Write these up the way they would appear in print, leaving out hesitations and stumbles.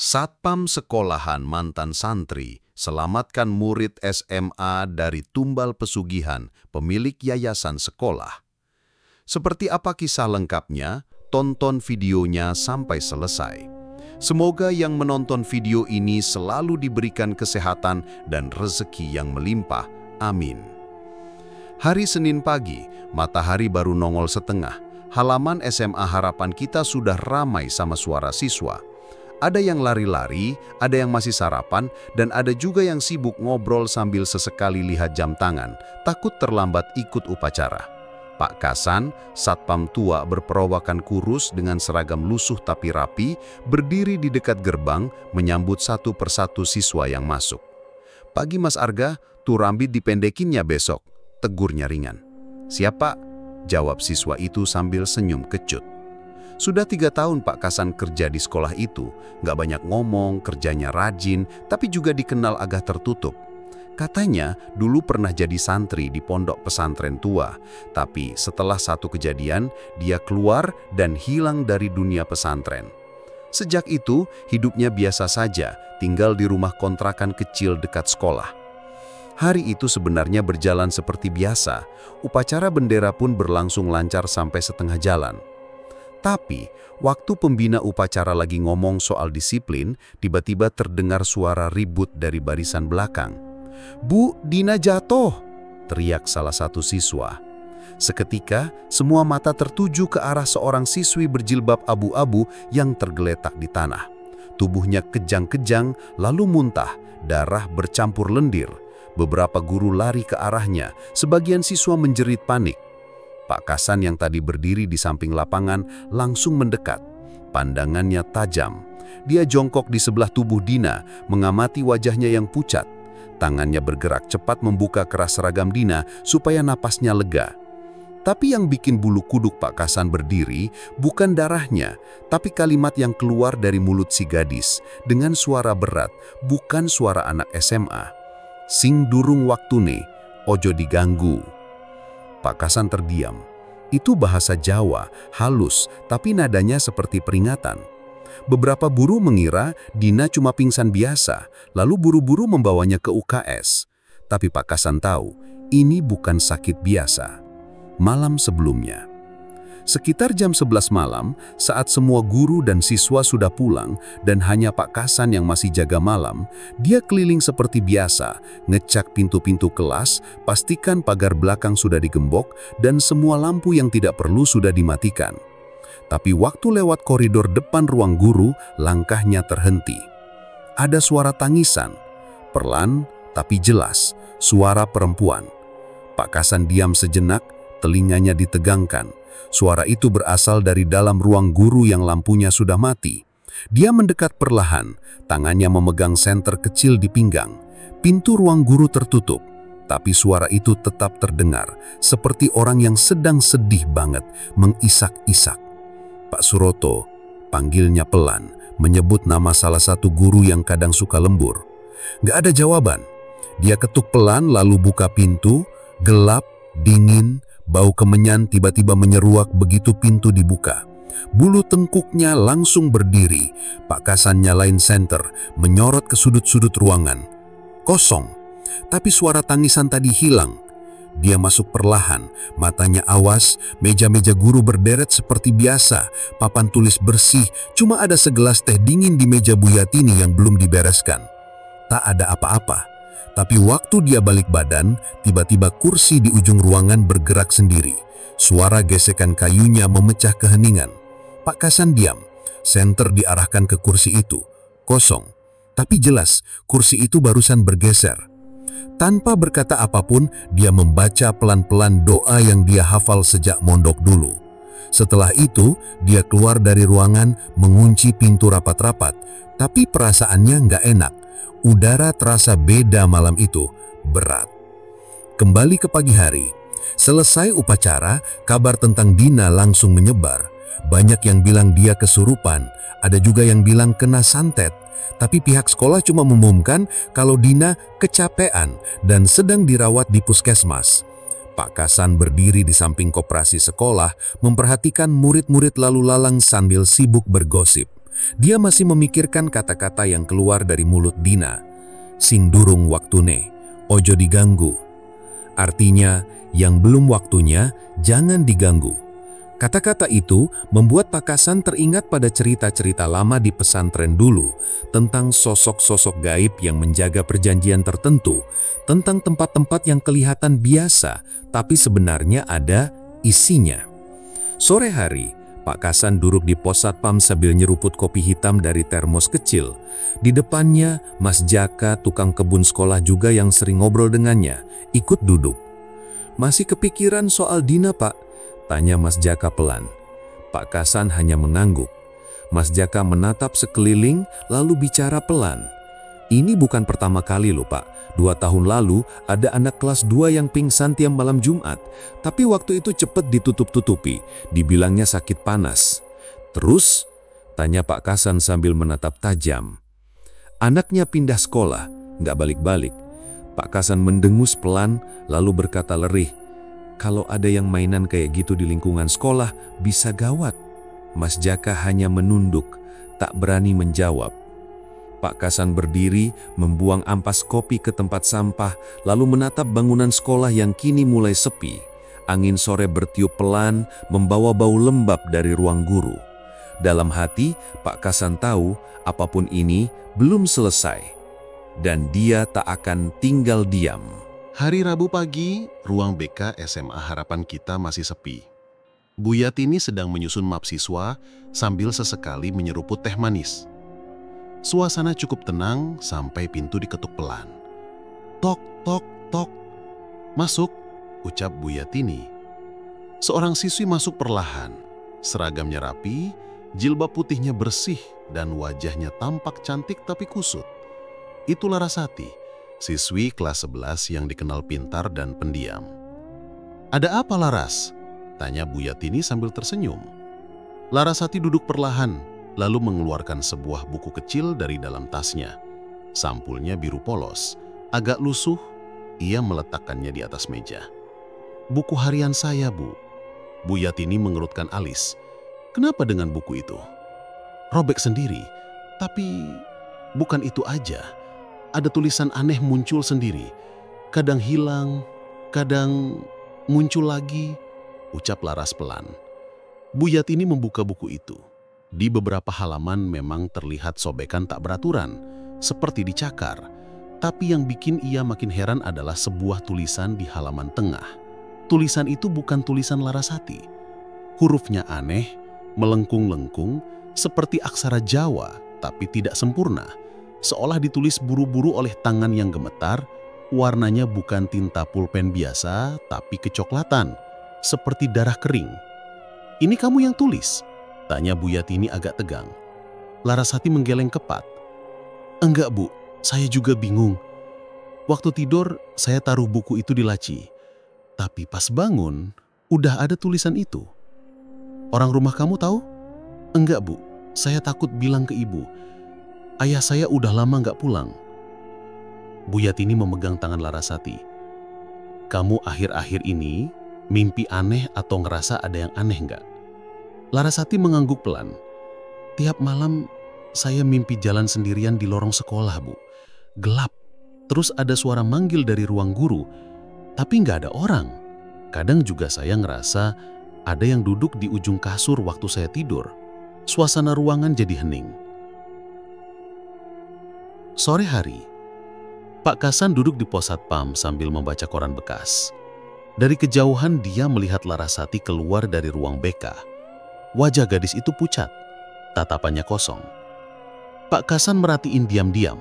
Satpam sekolahan mantan santri selamatkan murid SMA dari tumbal pesugihan pemilik yayasan sekolah. Seperti apa kisah lengkapnya? Tonton videonya sampai selesai. Semoga yang menonton video ini selalu diberikan kesehatan dan rezeki yang melimpah. Amin. Hari Senin pagi, matahari baru nongol setengah. Halaman SMA Harapan Kita sudah ramai sama suara siswa. Ada yang lari-lari, ada yang masih sarapan, dan ada juga yang sibuk ngobrol sambil sesekali lihat jam tangan, takut terlambat ikut upacara. Pak Kasan, satpam tua berperawakan kurus dengan seragam lusuh tapi rapi, berdiri di dekat gerbang menyambut satu persatu siswa yang masuk. "Pagi Mas Arga, tuh rambut dipendekinnya besok," tegurnya ringan. "Siapa?" jawab siswa itu sambil senyum kecut. "Sudah 3 tahun Pak Kasan kerja di sekolah itu, nggak banyak ngomong, kerjanya rajin, tapi juga dikenal agak tertutup. Katanya dulu pernah jadi santri di pondok pesantren tua, tapi setelah satu kejadian, dia keluar dan hilang dari dunia pesantren. Sejak itu, hidupnya biasa saja, tinggal di rumah kontrakan kecil dekat sekolah. Hari itu sebenarnya berjalan seperti biasa, upacara bendera pun berlangsung lancar sampai setengah jalan. Tapi, waktu pembina upacara lagi ngomong soal disiplin, tiba-tiba terdengar suara ribut dari barisan belakang. "Bu, Dina jatuh!" teriak salah satu siswa. Seketika, semua mata tertuju ke arah seorang siswi berjilbab abu-abu yang tergeletak di tanah. Tubuhnya kejang-kejang, lalu muntah, darah bercampur lendir. Beberapa guru lari ke arahnya, sebagian siswa menjerit panik. Pak Kasan yang tadi berdiri di samping lapangan langsung mendekat. Pandangannya tajam. Dia jongkok di sebelah tubuh Dina, mengamati wajahnya yang pucat. Tangannya bergerak cepat membuka keras seragam Dina supaya napasnya lega. Tapi yang bikin bulu kuduk Pak Kasan berdiri bukan darahnya, tapi kalimat yang keluar dari mulut si gadis dengan suara berat, bukan suara anak SMA. "Sing durung waktune, ojo diganggu." Pak Kasan terdiam. Itu bahasa Jawa, halus, tapi nadanya seperti peringatan. Beberapa guru mengira Dina cuma pingsan biasa, lalu buru-buru membawanya ke UKS. Tapi Pak Kasan tahu, ini bukan sakit biasa. Malam sebelumnya, sekitar jam 11 malam, saat semua guru dan siswa sudah pulang dan hanya Pak Kasan yang masih jaga malam, dia keliling seperti biasa, ngecek pintu-pintu kelas, pastikan pagar belakang sudah digembok, dan semua lampu yang tidak perlu sudah dimatikan. Tapi waktu lewat koridor depan ruang guru, langkahnya terhenti. Ada suara tangisan, perlahan tapi jelas, suara perempuan. Pak Kasan diam sejenak, telinganya ditegangkan. Suara itu berasal dari dalam ruang guru yang lampunya sudah mati. Dia mendekat perlahan, tangannya memegang senter kecil di pinggang. Pintu ruang guru tertutup, tapi suara itu tetap terdengar, seperti orang yang sedang sedih banget, mengisak-isak. "Pak Suroto," panggilnya pelan, menyebut nama salah satu guru yang kadang suka lembur. Gak ada jawaban. Dia ketuk pelan lalu buka pintu, gelap, dingin, bau kemenyan tiba-tiba menyeruak begitu pintu dibuka. Bulu tengkuknya langsung berdiri. Pak Kasan nyalain senter, menyorot ke sudut-sudut ruangan. Kosong, tapi suara tangisan tadi hilang. Dia masuk perlahan, matanya awas, meja-meja guru berderet seperti biasa, papan tulis bersih, cuma ada segelas teh dingin di meja Bu Yatini yang belum dibereskan. Tak ada apa-apa, tapi waktu dia balik badan, tiba-tiba kursi di ujung ruangan bergerak sendiri. Suara gesekan kayunya memecah keheningan. Pak Kasan diam, senter diarahkan ke kursi itu, kosong, tapi jelas kursi itu barusan bergeser. Tanpa berkata apapun, dia membaca pelan-pelan doa yang dia hafal sejak mondok dulu. Setelah itu, dia keluar dari ruangan, mengunci pintu rapat-rapat, tapi perasaannya nggak enak. Udara terasa beda malam itu, berat. Kembali ke pagi hari. Selesai upacara, kabar tentang Dina langsung menyebar. Banyak yang bilang dia kesurupan, ada juga yang bilang kena santet. Tapi pihak sekolah cuma mengumumkan kalau Dina kecapean dan sedang dirawat di puskesmas. Pak Kasan berdiri di samping koperasi sekolah, memperhatikan murid-murid lalu lalang sambil sibuk bergosip. Dia masih memikirkan kata-kata yang keluar dari mulut Dina. Sing durung waktune, ojo diganggu. Artinya, yang belum waktunya, jangan diganggu. Kata-kata itu membuat Pak Kasan teringat pada cerita-cerita lama di pesantren dulu tentang sosok-sosok gaib yang menjaga perjanjian tertentu, tentang tempat-tempat yang kelihatan biasa, tapi sebenarnya ada isinya. Sore hari, Pak Kasan duduk di pos satpam sambil nyeruput kopi hitam dari termos kecil. Di depannya, Mas Jaka, tukang kebun sekolah juga yang sering ngobrol dengannya, ikut duduk. "Masih kepikiran soal Dina, Pak?" tanya Mas Jaka pelan. Pak Kasan hanya mengangguk. Mas Jaka menatap sekeliling lalu bicara pelan. "Ini bukan pertama kali loh, Pak. 2 tahun lalu ada anak kelas 2 yang pingsan tiap malam Jumat. Tapi waktu itu cepat ditutup-tutupi. Dibilangnya sakit panas." "Terus?" tanya Pak Kasan sambil menatap tajam. "Anaknya pindah sekolah, nggak balik-balik." Pak Kasan mendengus pelan lalu berkata lirih, "Kalau ada yang mainan kayak gitu di lingkungan sekolah, bisa gawat." Mas Jaka hanya menunduk, tak berani menjawab. Pak Kasan berdiri, membuang ampas kopi ke tempat sampah, lalu menatap bangunan sekolah yang kini mulai sepi. Angin sore bertiup pelan, membawa bau lembab dari ruang guru. Dalam hati, Pak Kasan tahu apapun ini belum selesai. Dan dia tak akan tinggal diam. Hari Rabu pagi, ruang BK SMA Harapan Kita masih sepi. Bu Yatini sedang menyusun map siswa sambil sesekali menyeruput teh manis. Suasana cukup tenang sampai pintu diketuk pelan. "Tok, tok, tok." "Masuk," ucap Bu Yatini. Seorang siswi masuk perlahan. Seragamnya rapi, jilbab putihnya bersih, dan wajahnya tampak cantik tapi kusut. Itu Larasati, siswi kelas 11 yang dikenal pintar dan pendiam. "Ada apa, Laras?" tanya Bu Yatini sambil tersenyum. Larasati duduk perlahan, lalu mengeluarkan sebuah buku kecil dari dalam tasnya. Sampulnya biru polos, agak lusuh. Ia meletakkannya di atas meja. "Buku harian saya, Bu." Bu Yatini mengerutkan alis. "Kenapa dengan buku itu?" "Robek sendiri, tapi bukan itu aja. Ada tulisan aneh muncul sendiri. Kadang hilang, kadang muncul lagi," ucap Laras pelan. Bu Yatini membuka buku itu. Di beberapa halaman memang terlihat sobekan tak beraturan, seperti dicakar. Tapi yang bikin ia makin heran adalah sebuah tulisan di halaman tengah. Tulisan itu bukan tulisan Larasati. Hurufnya aneh, melengkung-lengkung, seperti aksara Jawa, tapi tidak sempurna. Seolah ditulis buru-buru oleh tangan yang gemetar. Warnanya bukan tinta pulpen biasa, tapi kecoklatan, seperti darah kering. "Ini kamu yang tulis?" tanya Bu Yatini agak tegang. Larasati menggeleng kepat. "Enggak, Bu, saya juga bingung. Waktu tidur, saya taruh buku itu di laci. Tapi pas bangun, udah ada tulisan itu." "Orang rumah kamu tahu?" "Enggak, Bu, saya takut bilang ke ibu. Ayah saya udah lama nggak pulang." Bu Yatini memegang tangan Larasati. "Kamu akhir-akhir ini mimpi aneh atau ngerasa ada yang aneh nggak?" Larasati mengangguk pelan. "Tiap malam saya mimpi jalan sendirian di lorong sekolah, Bu. Gelap, terus ada suara manggil dari ruang guru, tapi nggak ada orang. Kadang juga saya ngerasa ada yang duduk di ujung kasur waktu saya tidur. Suasana ruangan jadi hening." Sore hari, Pak Kasan duduk di pos satpam sambil membaca koran bekas. Dari kejauhan dia melihat Larasati keluar dari ruang BK. Wajah gadis itu pucat, tatapannya kosong. Pak Kasan merhatiin diam-diam.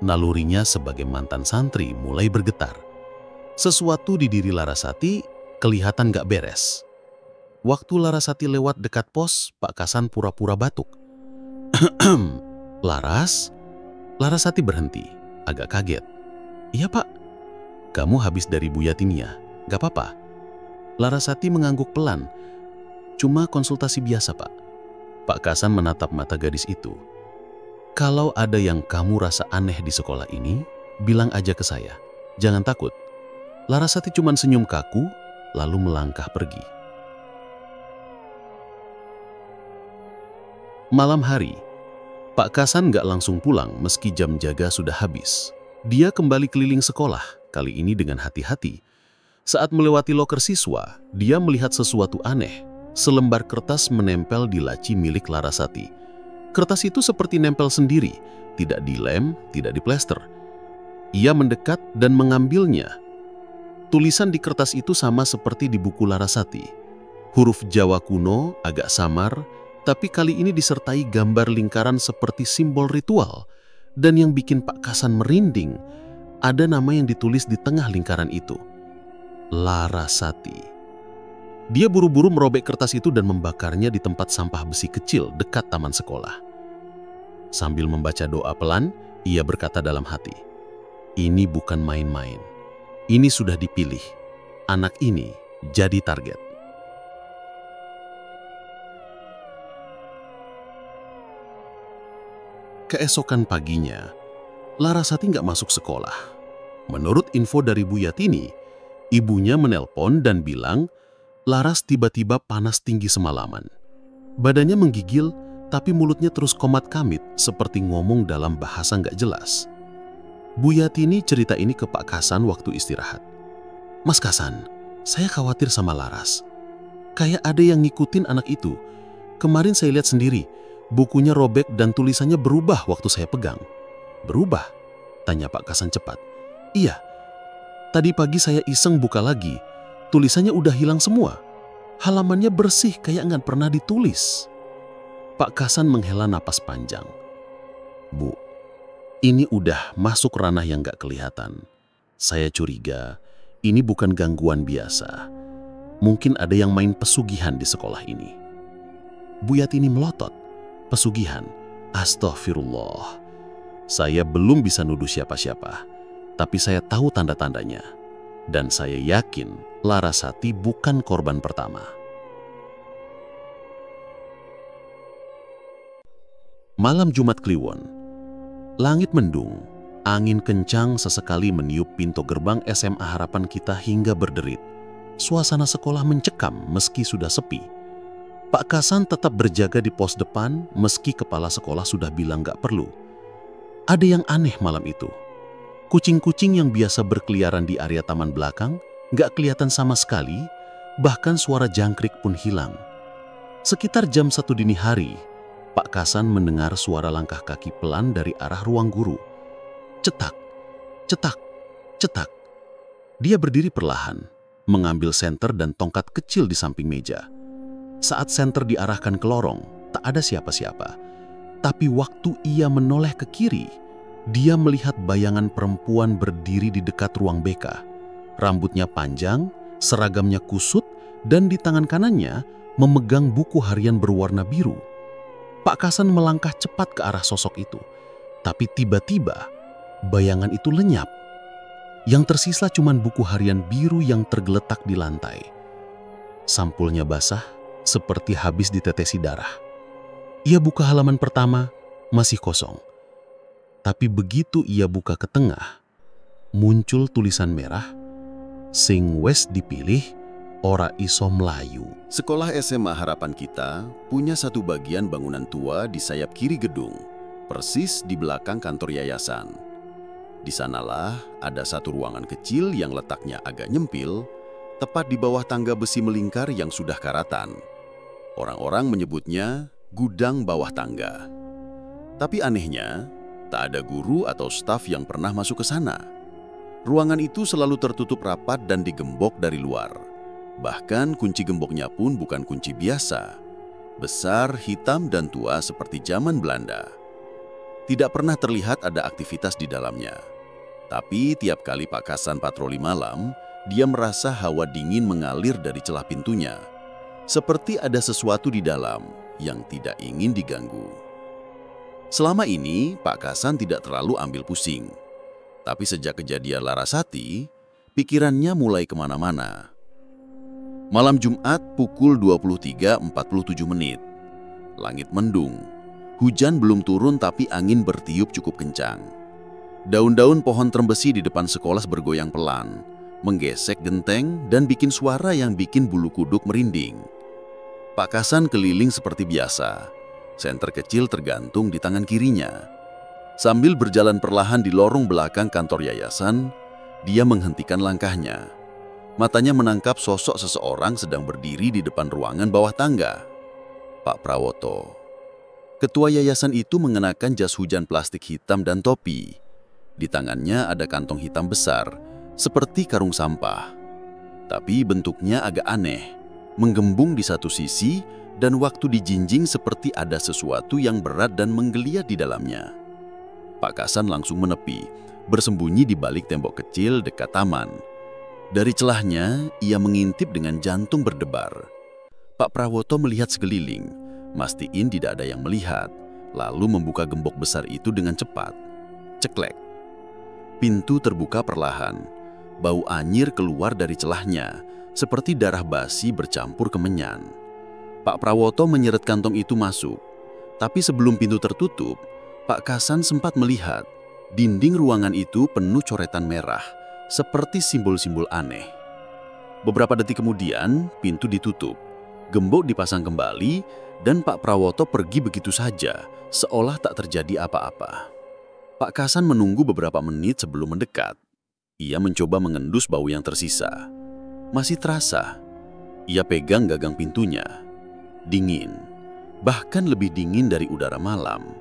Nalurinya sebagai mantan santri mulai bergetar. Sesuatu di diri Larasati kelihatan gak beres. Waktu Larasati lewat dekat pos, Pak Kasan pura-pura batuk. "Laras?" Larasati berhenti, agak kaget. "Iya, Pak." "Kamu habis dari Bu Yatini ya? Gak apa-apa?" Larasati mengangguk pelan. "Cuma konsultasi biasa, Pak." Pak Kasan menatap mata gadis itu. "Kalau ada yang kamu rasa aneh di sekolah ini, bilang aja ke saya. Jangan takut." Larasati cuma senyum kaku, lalu melangkah pergi. Malam hari, Pak Kasan nggak langsung pulang meski jam jaga sudah habis. Dia kembali keliling sekolah, kali ini dengan hati-hati. Saat melewati loker siswa, dia melihat sesuatu aneh. Selembar kertas menempel di laci milik Larasati. Kertas itu seperti nempel sendiri, tidak dilem, tidak diplester. Ia mendekat dan mengambilnya. Tulisan di kertas itu sama seperti di buku Larasati. Huruf Jawa kuno agak samar, tapi kali ini disertai gambar lingkaran seperti simbol ritual. Dan yang bikin Pak Kasan merinding, ada nama yang ditulis di tengah lingkaran itu. Larasati. Dia buru-buru merobek kertas itu dan membakarnya di tempat sampah besi kecil dekat taman sekolah. Sambil membaca doa pelan, ia berkata dalam hati, "Ini bukan main-main. Ini sudah dipilih. Anak ini jadi target." Keesokan paginya, Larasati nggak masuk sekolah. Menurut info dari Bu Yatini, ibunya menelpon dan bilang, Laras tiba-tiba panas tinggi semalaman. Badannya menggigil, tapi mulutnya terus komat-kamit seperti ngomong dalam bahasa nggak jelas. Bu Yatini cerita ini ke Pak Kasan waktu istirahat. "Mas Kasan, saya khawatir sama Laras. Kayak ada yang ngikutin anak itu. Kemarin saya lihat sendiri, bukunya robek dan tulisannya berubah waktu saya pegang." "Berubah?" tanya Pak Kasan cepat. "Iya, tadi pagi saya iseng buka lagi. Tulisannya udah hilang semua. Halamannya bersih kayak nggak pernah ditulis." Pak Kasan menghela napas panjang. "Bu, ini udah masuk ranah yang nggak kelihatan. Saya curiga ini bukan gangguan biasa. Mungkin ada yang main pesugihan di sekolah ini." Bu Yatini melotot. "Pesugihan? Astagfirullah. Saya belum bisa nuduh siapa-siapa, tapi saya tahu tanda-tandanya. Dan saya yakin Larasati bukan korban pertama." Malam Jumat Kliwon. Langit mendung, angin kencang sesekali meniup pintu gerbang SMA Harapan Kita hingga berderit. Suasana sekolah mencekam meski sudah sepi. Pak Kasan tetap berjaga di pos depan meski kepala sekolah sudah bilang gak perlu. Ada yang aneh malam itu. Kucing-kucing yang biasa berkeliaran di area taman belakang gak kelihatan sama sekali, bahkan suara jangkrik pun hilang. Sekitar jam 1 dini hari, Pak Kasan mendengar suara langkah kaki pelan dari arah ruang guru. Cetak, cetak, cetak. Dia berdiri perlahan, mengambil senter dan tongkat kecil di samping meja. Saat senter diarahkan ke lorong, tak ada siapa-siapa. Tapi waktu ia menoleh ke kiri, dia melihat bayangan perempuan berdiri di dekat ruang BK. Rambutnya panjang, seragamnya kusut, dan di tangan kanannya memegang buku harian berwarna biru. Pak Kasan melangkah cepat ke arah sosok itu. Tapi tiba-tiba, bayangan itu lenyap. Yang tersisa cuma buku harian biru yang tergeletak di lantai. Sampulnya basah, seperti habis ditetesi darah. Ia buka halaman pertama, masih kosong. Tapi begitu ia buka ke tengah, muncul tulisan merah, "Sing wes dipilih, ora iso mlayu." Sekolah SMA Harapan Kita punya satu bagian bangunan tua di sayap kiri gedung, persis di belakang kantor yayasan. Di sanalah ada satu ruangan kecil yang letaknya agak nyempil, tepat di bawah tangga besi melingkar yang sudah karatan. Orang-orang menyebutnya gudang bawah tangga. Tapi anehnya, tak ada guru atau staf yang pernah masuk ke sana. Ruangan itu selalu tertutup rapat dan digembok dari luar. Bahkan kunci gemboknya pun bukan kunci biasa. Besar, hitam, dan tua seperti zaman Belanda. Tidak pernah terlihat ada aktivitas di dalamnya. Tapi tiap kali Pak Kasan patroli malam, dia merasa hawa dingin mengalir dari celah pintunya. Seperti ada sesuatu di dalam yang tidak ingin diganggu. Selama ini, Pak Kasan tidak terlalu ambil pusing. Tapi sejak kejadian Larasati, pikirannya mulai kemana-mana. Malam Jumat pukul 23.47. Langit mendung. Hujan belum turun tapi angin bertiup cukup kencang. Daun-daun pohon trembesi di depan sekolah bergoyang pelan, menggesek genteng dan bikin suara yang bikin bulu kuduk merinding. Pak Kasan keliling seperti biasa, Senter kecil tergantung di tangan kirinya. Sambil berjalan perlahan di lorong belakang kantor yayasan, dia menghentikan langkahnya. Matanya menangkap sosok seseorang sedang berdiri di depan ruangan bawah tangga. Pak Prawoto. Ketua yayasan itu mengenakan jas hujan plastik hitam dan topi. Di tangannya ada kantong hitam besar, seperti karung sampah. Tapi bentuknya agak aneh, menggembung di satu sisi, dan waktu dijinjing seperti ada sesuatu yang berat dan menggeliat di dalamnya. Pak Kasan langsung menepi, bersembunyi di balik tembok kecil dekat taman. Dari celahnya, ia mengintip dengan jantung berdebar. Pak Prawoto melihat sekeliling, mastiin tidak ada yang melihat, lalu membuka gembok besar itu dengan cepat. Ceklek. Pintu terbuka perlahan. Bau anyir keluar dari celahnya, seperti darah basi bercampur kemenyan. Pak Prawoto menyeret kantong itu masuk. Tapi sebelum pintu tertutup, Pak Kasan sempat melihat dinding ruangan itu penuh coretan merah, seperti simbol-simbol aneh. Beberapa detik kemudian, pintu ditutup. Gembok dipasang kembali, dan Pak Prawoto pergi begitu saja, seolah tak terjadi apa-apa. Pak Kasan menunggu beberapa menit sebelum mendekat. Ia mencoba mengendus bau yang tersisa. Masih terasa. Ia pegang gagang pintunya. Dingin, bahkan lebih dingin dari udara malam.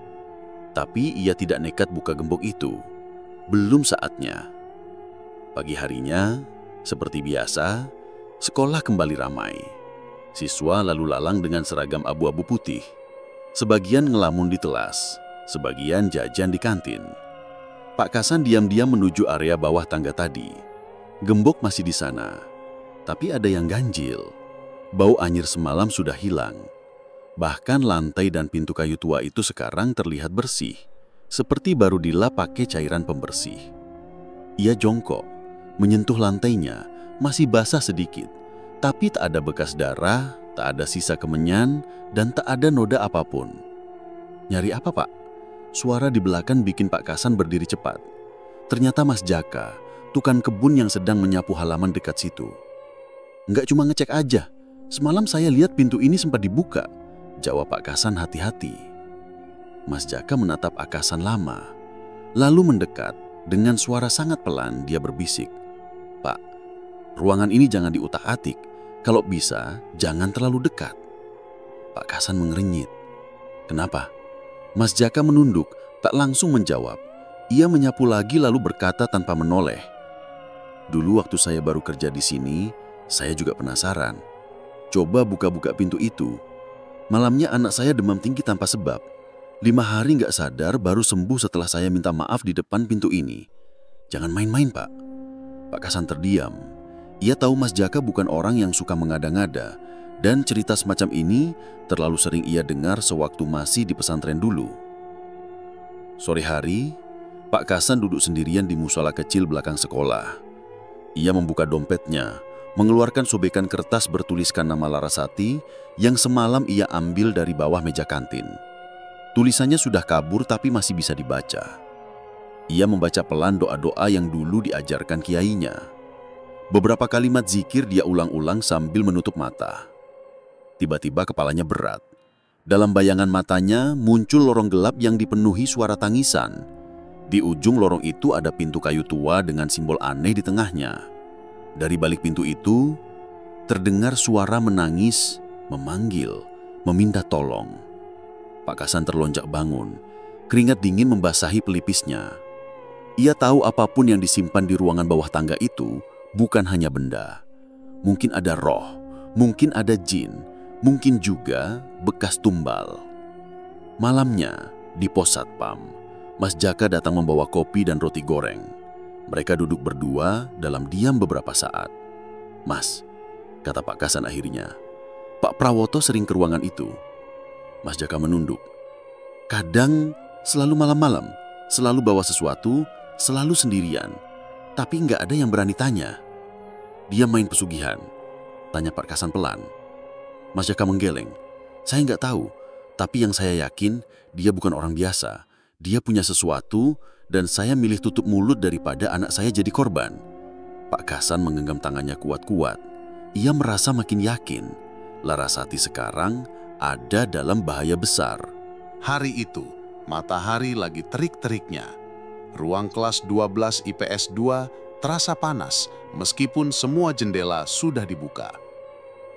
Tapi ia tidak nekat buka gembok itu. Belum saatnya. Pagi harinya, seperti biasa, sekolah kembali ramai. Siswa lalu lalang dengan seragam abu-abu putih. Sebagian ngelamun di telas, sebagian jajan di kantin. Pak Kasan diam-diam menuju area bawah tangga tadi. Gembok masih di sana, tapi ada yang ganjil. Bau anyir semalam sudah hilang. Bahkan lantai dan pintu kayu tua itu sekarang terlihat bersih, seperti baru dilap pakai cairan pembersih. Ia jongkok, menyentuh lantainya, masih basah sedikit, tapi tak ada bekas darah, tak ada sisa kemenyan, dan tak ada noda apapun. Nyari apa, Pak? Suara di belakang bikin Pak Kasan berdiri cepat. Ternyata Mas Jaka, tukang kebun yang sedang menyapu halaman dekat situ. Enggak cuma ngecek aja. Semalam saya lihat pintu ini sempat dibuka, jawab Pak Kasan hati-hati. Mas Jaka menatap Akasan lama, lalu mendekat. Dengan suara sangat pelan dia berbisik, "Pak, ruangan ini jangan diutak-atik. Kalau bisa, jangan terlalu dekat." Pak Kasan mengernyit. "Kenapa?" Mas Jaka menunduk, tak langsung menjawab. Ia menyapu lagi lalu berkata tanpa menoleh, "Dulu waktu saya baru kerja di sini, saya juga penasaran. Coba buka-buka pintu itu. Malamnya anak saya demam tinggi tanpa sebab. 5 hari nggak sadar baru sembuh setelah saya minta maaf di depan pintu ini. Jangan main-main, Pak." Pak Kasan terdiam. Ia tahu Mas Jaka bukan orang yang suka mengada-ngada, dan cerita semacam ini terlalu sering ia dengar sewaktu masih di pesantren dulu. Sore hari, Pak Kasan duduk sendirian di musola kecil belakang sekolah. Ia membuka dompetnya, mengeluarkan sobekan kertas bertuliskan nama Larasati yang semalam ia ambil dari bawah meja kantin. Tulisannya sudah kabur tapi masih bisa dibaca. Ia membaca pelan doa-doa yang dulu diajarkan kiainya. Beberapa kalimat zikir dia ulang-ulang sambil menutup mata. Tiba-tiba kepalanya berat. Dalam bayangan matanya muncul lorong gelap yang dipenuhi suara tangisan. Di ujung lorong itu ada pintu kayu tua dengan simbol aneh di tengahnya. Dari balik pintu itu, terdengar suara menangis, memanggil, meminta tolong. Pak Kasan terlonjak bangun. Keringat dingin membasahi pelipisnya. Ia tahu apapun yang disimpan di ruangan bawah tangga itu bukan hanya benda. Mungkin ada roh, mungkin ada jin, mungkin juga bekas tumbal. Malamnya, di pos satpam, Mas Jaka datang membawa kopi dan roti goreng. Mereka duduk berdua dalam diam beberapa saat. "Mas," kata Pak Kasan akhirnya, "Pak Prawoto sering ke ruangan itu." Mas Jaka menunduk. "Kadang selalu malam-malam, selalu bawa sesuatu, selalu sendirian. Tapi nggak ada yang berani tanya." "Dia main pesugihan?" tanya Pak Kasan pelan. Mas Jaka menggeleng. "Saya nggak tahu, tapi yang saya yakin dia bukan orang biasa. Dia punya sesuatu, dan saya milih tutup mulut daripada anak saya jadi korban." Pak Kasan menggenggam tangannya kuat-kuat. Ia merasa makin yakin Larasati sekarang ada dalam bahaya besar. Hari itu, matahari lagi terik-teriknya. Ruang kelas 12 IPS 2 terasa panas meskipun semua jendela sudah dibuka.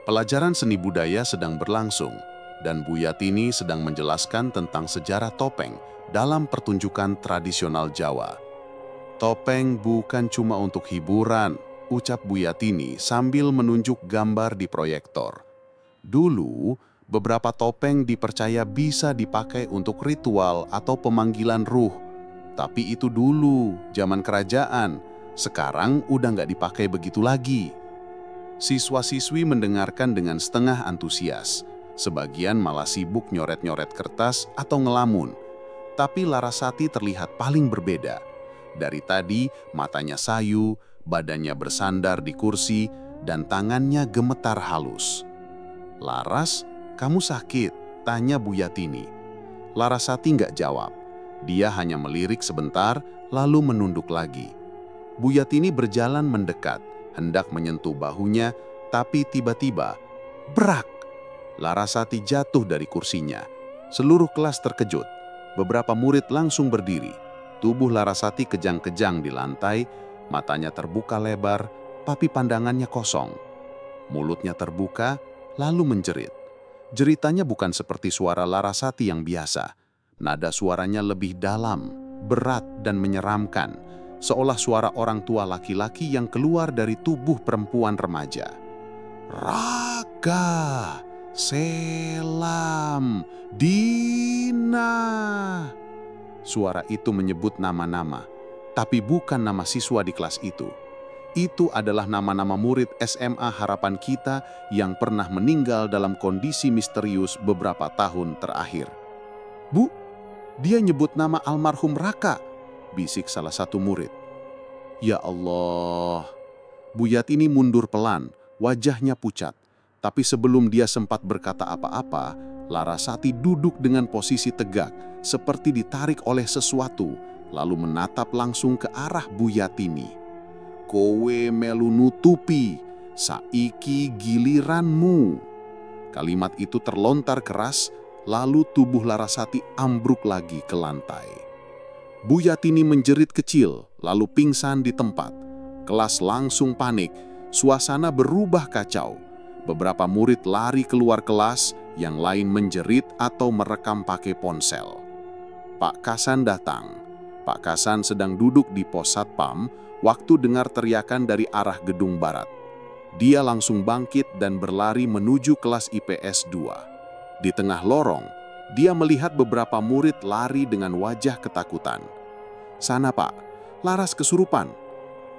Pelajaran seni budaya sedang berlangsung dan Bu Yatini sedang menjelaskan tentang sejarah topeng dalam pertunjukan tradisional Jawa. Topeng bukan cuma untuk hiburan, ucap Bu Yatini sambil menunjuk gambar di proyektor. Dulu, beberapa topeng dipercaya bisa dipakai untuk ritual atau pemanggilan ruh. Tapi itu dulu, zaman kerajaan. Sekarang udah nggak dipakai begitu lagi. Siswa-siswi mendengarkan dengan setengah antusias. Sebagian malah sibuk nyoret-nyoret kertas atau ngelamun. Tapi Larasati terlihat paling berbeda. Dari tadi, matanya sayu, badannya bersandar di kursi, dan tangannya gemetar halus. "Laras, kamu sakit?" tanya Bu Yatini. Larasati nggak jawab. Dia hanya melirik sebentar, lalu menunduk lagi. Bu Yatini berjalan mendekat, hendak menyentuh bahunya, tapi tiba-tiba, brak! Larasati jatuh dari kursinya. Seluruh kelas terkejut. Beberapa murid langsung berdiri. Tubuh Larasati kejang-kejang di lantai, matanya terbuka lebar, tapi pandangannya kosong. Mulutnya terbuka, lalu menjerit. Jeritannya bukan seperti suara Larasati yang biasa. Nada suaranya lebih dalam, berat dan menyeramkan, seolah suara orang tua laki-laki yang keluar dari tubuh perempuan remaja. "Raka, Selam, Dina." Suara itu menyebut nama-nama, tapi bukan nama siswa di kelas itu. Itu adalah nama-nama murid SMA Harapan Kita yang pernah meninggal dalam kondisi misterius beberapa tahun terakhir. "Bu, dia nyebut nama almarhum Raka," bisik salah satu murid. "Ya Allah." Bu Yatini mundur pelan, wajahnya pucat. Tapi sebelum dia sempat berkata apa-apa, Larasati duduk dengan posisi tegak, seperti ditarik oleh sesuatu, lalu menatap langsung ke arah Bu Yatini. "Kowe melu nutupi, saiki giliranmu." Kalimat itu terlontar keras, lalu tubuh Larasati ambruk lagi ke lantai. Bu Yatini menjerit kecil, lalu pingsan di tempat. Kelas langsung panik, suasana berubah kacau. Beberapa murid lari keluar kelas, yang lain menjerit atau merekam pakai ponsel. Pak Kasan datang. Pak Kasan sedang duduk di pos satpam waktu dengar teriakan dari arah gedung barat. Dia langsung bangkit dan berlari menuju kelas IPS 2. Di tengah lorong, dia melihat beberapa murid lari dengan wajah ketakutan. "Sana Pak, Laras kesurupan."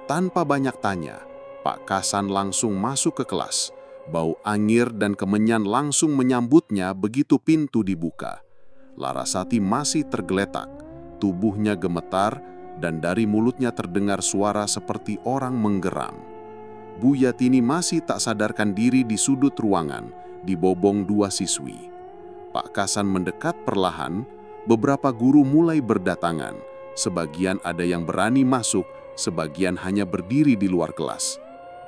Tanpa banyak tanya, Pak Kasan langsung masuk ke kelas. Bau angir dan kemenyan langsung menyambutnya begitu pintu dibuka. Larasati masih tergeletak, tubuhnya gemetar, dan dari mulutnya terdengar suara seperti orang menggeram. Bu Yatini masih tak sadarkan diri di sudut ruangan, dibobong dua siswi. Pak Kasan mendekat perlahan, beberapa guru mulai berdatangan. Sebagian ada yang berani masuk, sebagian hanya berdiri di luar kelas.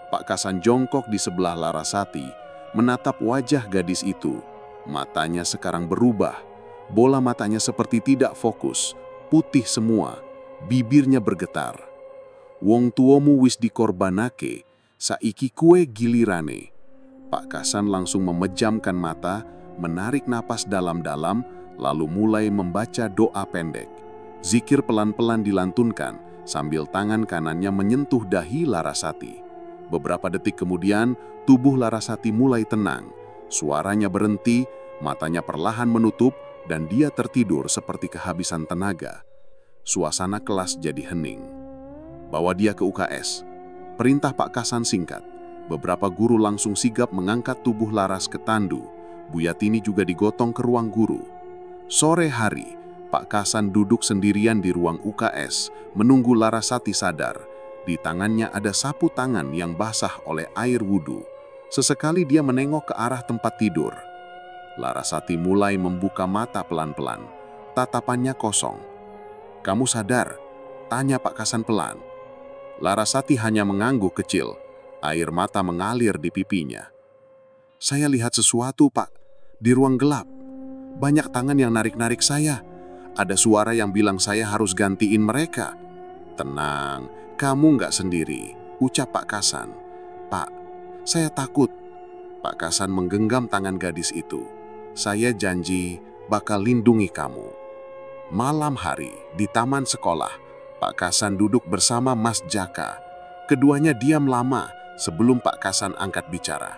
Pak Kasan jongkok di sebelah Larasati, menatap wajah gadis itu. Matanya sekarang berubah. Bola matanya seperti tidak fokus, putih semua, bibirnya bergetar. "Wong tuomu wis dikorbanake, saiki kue gilirane." Pak Kasan langsung memejamkan mata, menarik napas dalam-dalam, lalu mulai membaca doa pendek. Zikir pelan-pelan dilantunkan, sambil tangan kanannya menyentuh dahi Larasati. Beberapa detik kemudian, tubuh Larasati mulai tenang. Suaranya berhenti, matanya perlahan menutup, dan dia tertidur seperti kehabisan tenaga. Suasana kelas jadi hening. "Bawa dia ke UKS." Perintah Pak Kasan singkat. Beberapa guru langsung sigap mengangkat tubuh Laras ke tandu. Bu Yatini juga digotong ke ruang guru. Sore hari, Pak Kasan duduk sendirian di ruang UKS, menunggu Larasati sadar. Di tangannya ada sapu tangan yang basah oleh air wudhu. Sesekali dia menengok ke arah tempat tidur. Larasati mulai membuka mata pelan-pelan. Tatapannya kosong. "Kamu sadar?" tanya Pak Kasan pelan. Larasati hanya mengangguk kecil. Air mata mengalir di pipinya. "Saya lihat sesuatu, Pak, di ruang gelap." Banyak tangan yang narik-narik saya. Ada suara yang bilang saya harus gantiin mereka. Tenang, kamu nggak sendiri, ucap Pak Kasan. Pak, saya takut. Pak Kasan menggenggam tangan gadis itu. Saya janji bakal lindungi kamu. Malam hari di taman sekolah, Pak Kasan duduk bersama Mas Jaka. Keduanya diam lama sebelum Pak Kasan angkat bicara.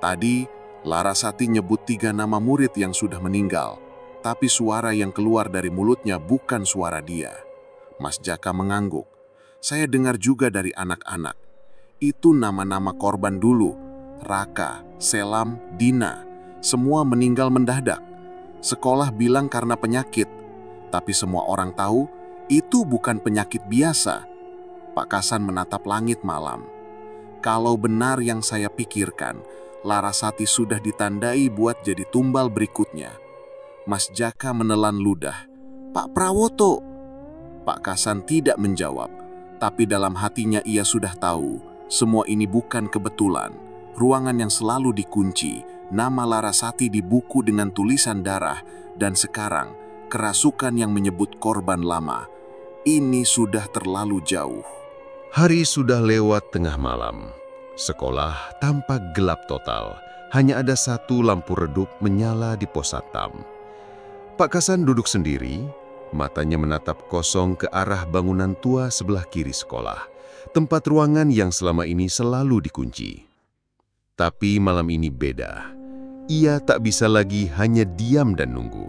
Tadi, Larasati nyebut 3 nama murid yang sudah meninggal, tapi suara yang keluar dari mulutnya bukan suara dia. Mas Jaka mengangguk. Saya dengar juga dari anak-anak. Itu nama-nama korban dulu. Raka, Selam, Dina. Semua meninggal mendadak. Sekolah bilang karena penyakit. Tapi semua orang tahu itu bukan penyakit biasa. Pak Kasan menatap langit malam. Kalau benar yang saya pikirkan, Larasati sudah ditandai buat jadi tumbal berikutnya. Mas Jaka menelan ludah. Pak Prawoto. Pak Kasan tidak menjawab, tapi dalam hatinya ia sudah tahu, semua ini bukan kebetulan. Ruangan yang selalu dikunci, nama Larasati di buku dengan tulisan darah, dan sekarang kerasukan yang menyebut korban lama. Ini sudah terlalu jauh. Hari sudah lewat tengah malam. Sekolah tampak gelap total. Hanya ada satu lampu redup menyala di pos satpam. Pak Kasan duduk sendiri, matanya menatap kosong ke arah bangunan tua sebelah kiri sekolah, tempat ruangan yang selama ini selalu dikunci. Tapi malam ini beda. Ia tak bisa lagi hanya diam dan nunggu.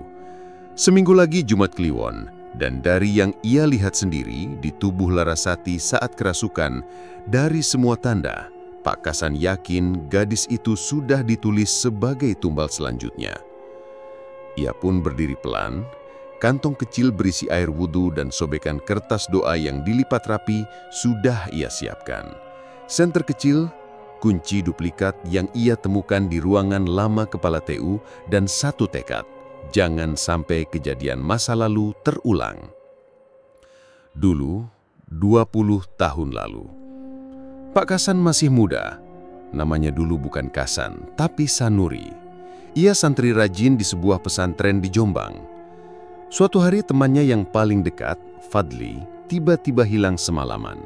Seminggu lagi Jumat Kliwon, dan dari yang ia lihat sendiri di tubuh Larasati saat kerasukan, dari semua tanda, Pak Kasan yakin gadis itu sudah ditulis sebagai tumbal selanjutnya. Ia pun berdiri pelan. Kantong kecil berisi air wudhu dan sobekan kertas doa yang dilipat rapi sudah ia siapkan. Senter kecil, kunci duplikat yang ia temukan di ruangan lama kepala TU, dan satu tekad, jangan sampai kejadian masa lalu terulang. Dulu, 20 tahun lalu. Pak Kasan masih muda. Namanya dulu bukan Kasan, tapi Sanuri. Ia santri rajin di sebuah pesantren di Jombang. Suatu hari temannya yang paling dekat, Fadli, tiba-tiba hilang semalaman.